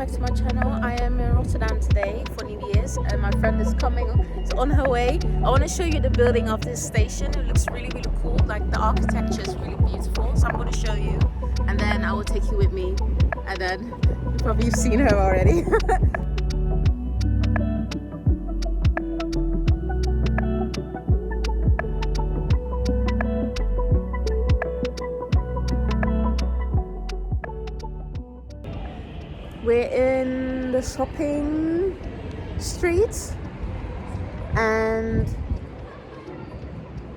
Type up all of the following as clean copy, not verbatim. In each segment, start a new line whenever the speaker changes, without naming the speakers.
back to my channel. I am in Rotterdam today for New Year's and my friend is coming, is on her way. I want to show you the building of this station. It looks really cool, like the architecture is really beautiful, so I'm going to show you and then I will take you with me, and then you've seen her already. We're in the shopping street and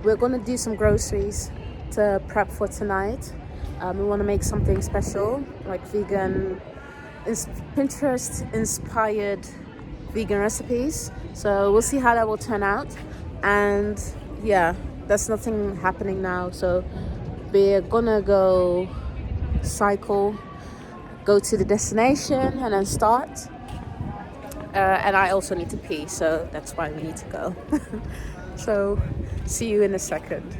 we're gonna do some groceries to prep for tonight. We want to make something special, like vegan, Pinterest inspired vegan recipes. So we'll see how that will turn out. And yeah, there's nothing happening now, so we're gonna go cycle, go to the destination and then start. And I also need to pee, so that's why we need to go. So see you in a second.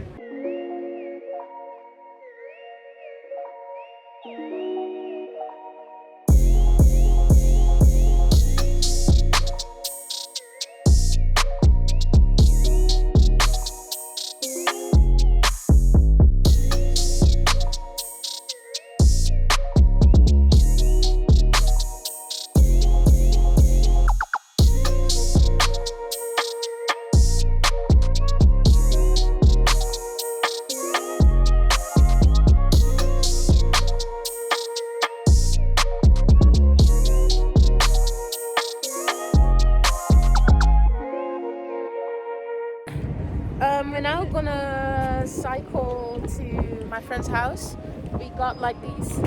We're now gonna cycle to my friend's house. We got like these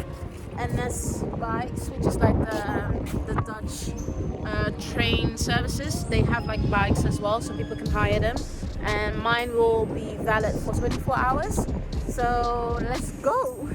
NS bikes, which is like the Dutch train services. They have like bikes as well, so people can hire them. And mine will be valid for 24 hours. So let's go.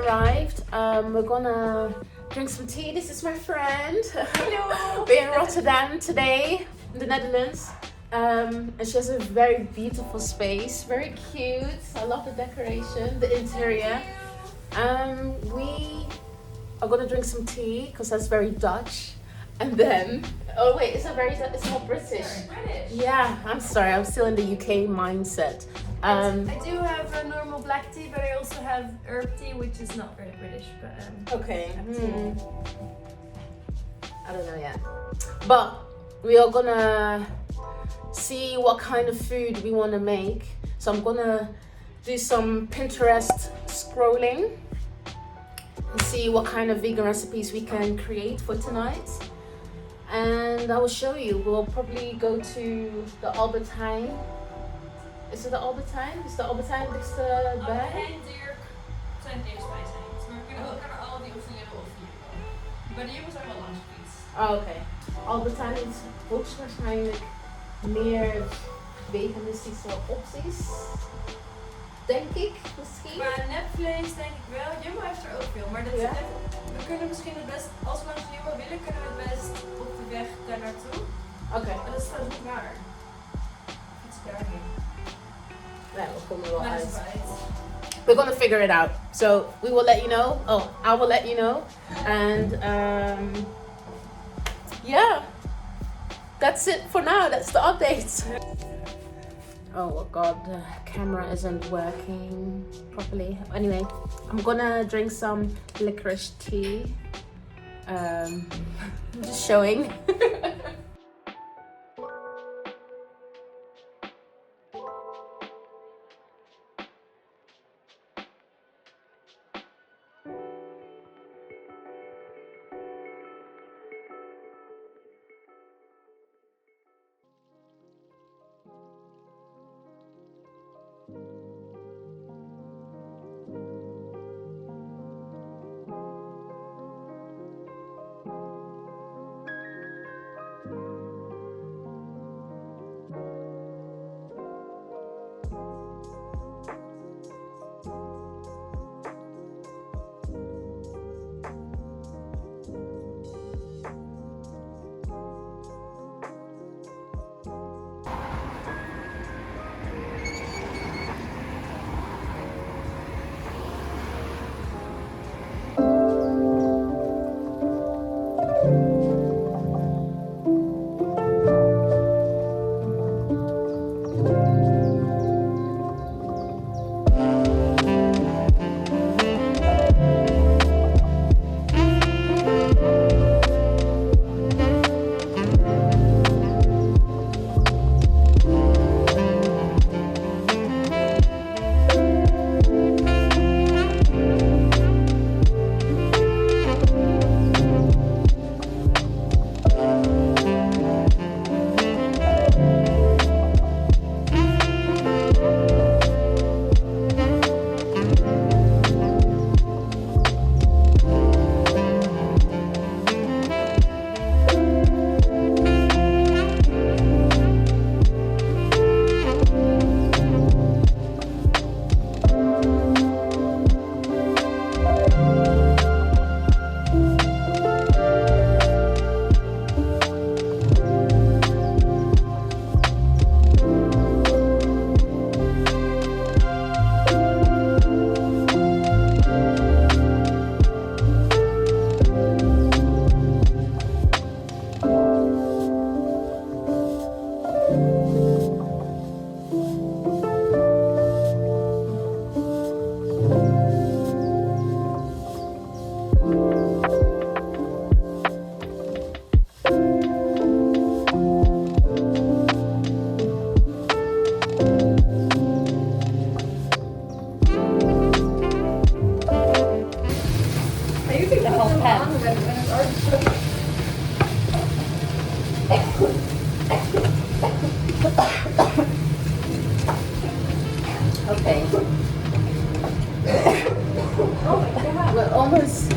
Arrived. We're gonna drink some tea. This is my friend.
Hello.
We're in Rotterdam today, in the Netherlands. And she has a very beautiful space, very cute. I love the decoration, the interior. We are gonna drink some tea because that's very Dutch. And then, oh wait, it's more British.
British.
Yeah, I'm sorry, I'm still in the UK mindset.
I do have a normal black tea, but I also have herb tea, which is not very British. But
okay. I don't know yet. But we are gonna see what kind of food we want to make. So I'm gonna do some Pinterest scrolling and see what kind of vegan recipes we can create for tonight. And I will show you. We'll probably go to the Albert Heijn. Is het de Albert Heijn? Is de Albert Heijn dichtst bij?
Albert Heijn, Dirk zijn dichtstbij zijn. Maar we kunnen ook naar Aldi of Lidl of Jumbo. Bij de Jumbo zijn we langs gefietst.
Oh, oké. Albert Heijn is hoogstwaarschijnlijk meer veganistische opties. Denk ik, misschien.
Maar nepvlees denk ik wel. Jumbo heeft er ook veel. Maar dat
Ja?
we kunnen misschien het best, als we langs Jumbo willen, kunnen we het best op de weg daar naartoe.
Oké.
Maar dat is trouwens niet waar. Iets daarheen.
Yeah, we'll come a lot
Maar dat
out.
is right.
We're gonna figure it out. So we will let you know. Oh, I will let you know. And yeah, that's it for now. That's the update. Oh god, the camera isn't working properly. Anyway, I'm gonna drink some licorice tea. Just showing.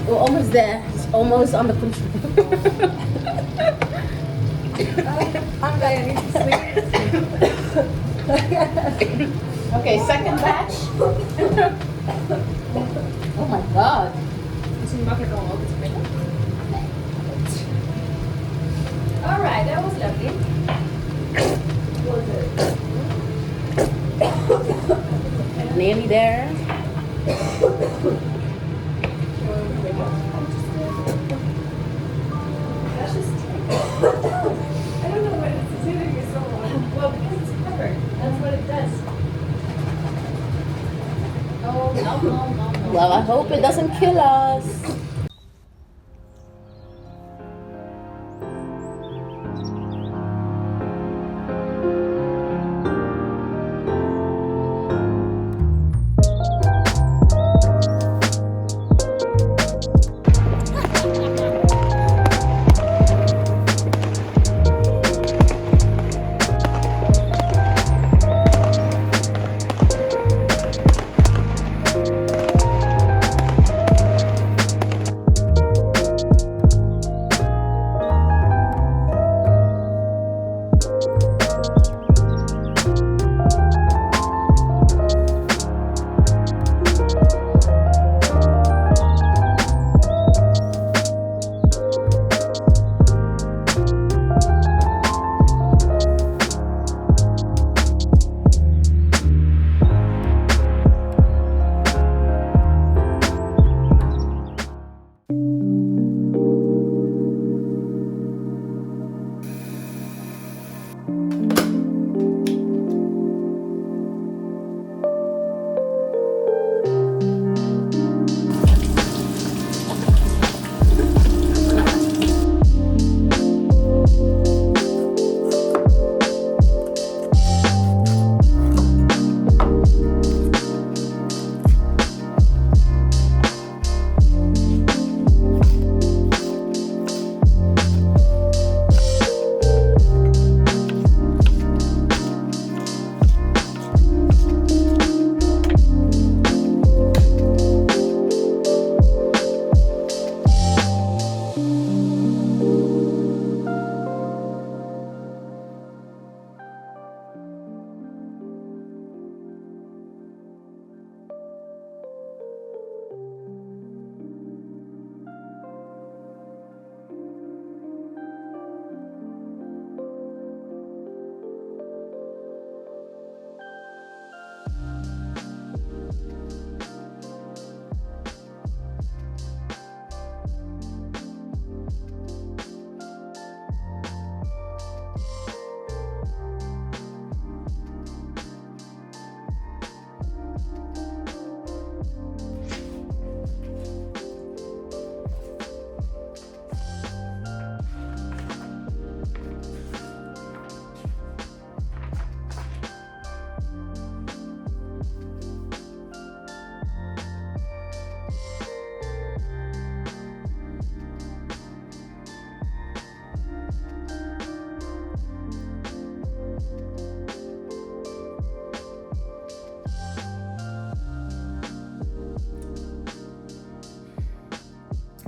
almost there. It's almost under control.
I'm dying. I need to sleep.
Okay, second batch. Oh my god.
Misschien mag ik al ook iets spelen. Alright, that was lovely. Was it?
Nearly there.
That's just I don't know what it's doing is so long. Well, because it's covered. That's what it does. Oh, no.
Well, I hope it doesn't kill us.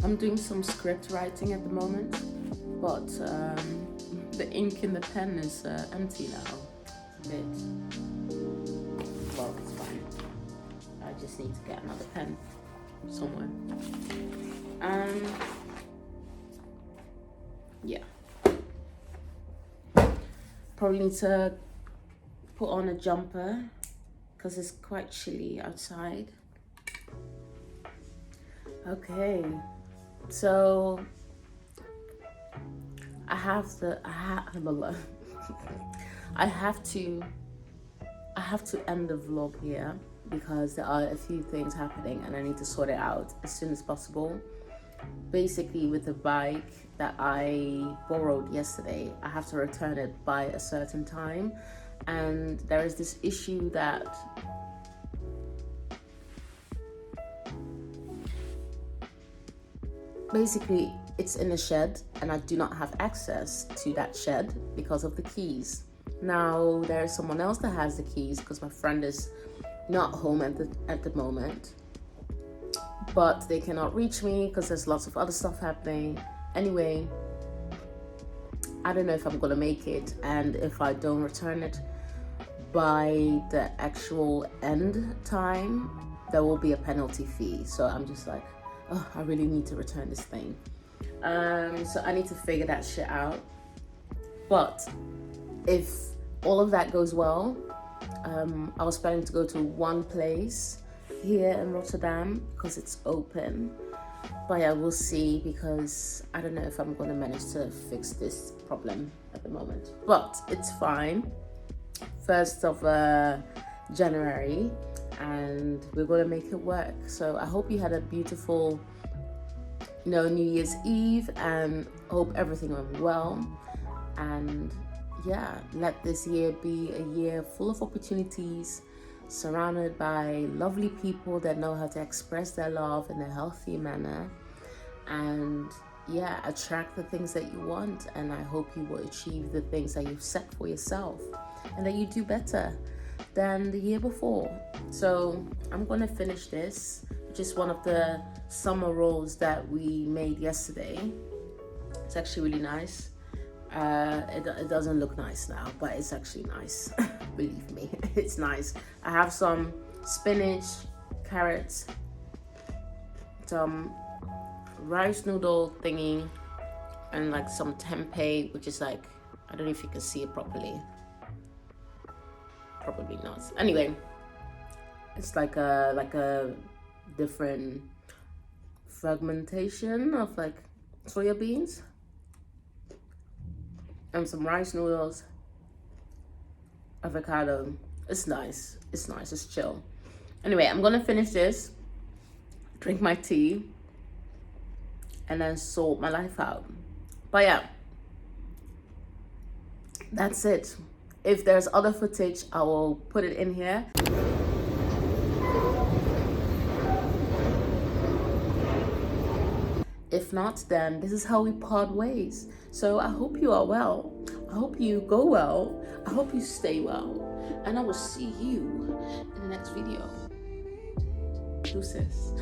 I'm doing some script writing at the moment, but the ink in the pen is empty now. A bit. Well, it's fine. I just need to get another pen somewhere. Yeah. Probably need to put on a jumper because it's quite chilly outside. Okay, so I have to end the vlog here because there are a few things happening and I need to sort it out as soon as possible. Basically, with the bike that I borrowed yesterday, I have to return it by a certain time, and there is this issue that basically it's in a shed and I do not have access to that shed because of the keys. Now there's someone else that has the keys because my friend is not home at the moment, but they cannot reach me because there's lots of other stuff happening. Anyway, I don't know if I'm gonna make it, and if I don't return it by the actual end time, there will be a penalty fee. So I'm just like, oh, I really need to return this thing. So I need to figure that shit out. But if all of that goes well, I was planning to go to one place here in Rotterdam because it's open. But yeah, we'll see, because I don't know if I'm gonna manage to fix this problem at the moment. But it's fine. 1st of January, and we're gonna make it work. So I hope you had a beautiful, New Year's Eve, and hope everything went well. And yeah, let this year be a year full of opportunities, surrounded by lovely people that know how to express their love in a healthy manner, and yeah, attract the things that you want. And I hope you will achieve the things that you've set for yourself, and that you do better than the year before. So I'm gonna finish this, which is one of the summer rolls that we made yesterday. It's actually really nice. It doesn't look nice now, but it's actually nice. Believe me, it's nice. I have some spinach, carrots, some rice noodle thingy, and like some tempeh, which is like, I don't know if you can see it properly. Probably not. Anyway, it's like a different fragmentation of like soya beans and some rice noodles, avocado. It's nice. It's nice. It's chill. Anyway, I'm gonna finish this, drink my tea, and then sort my life out. But yeah, that's it. If there's other footage, I will put it in here. If not, then this is how we part ways. So I hope you are well. I hope you go well. I hope you stay well. And I will see you in the next video. Deuces.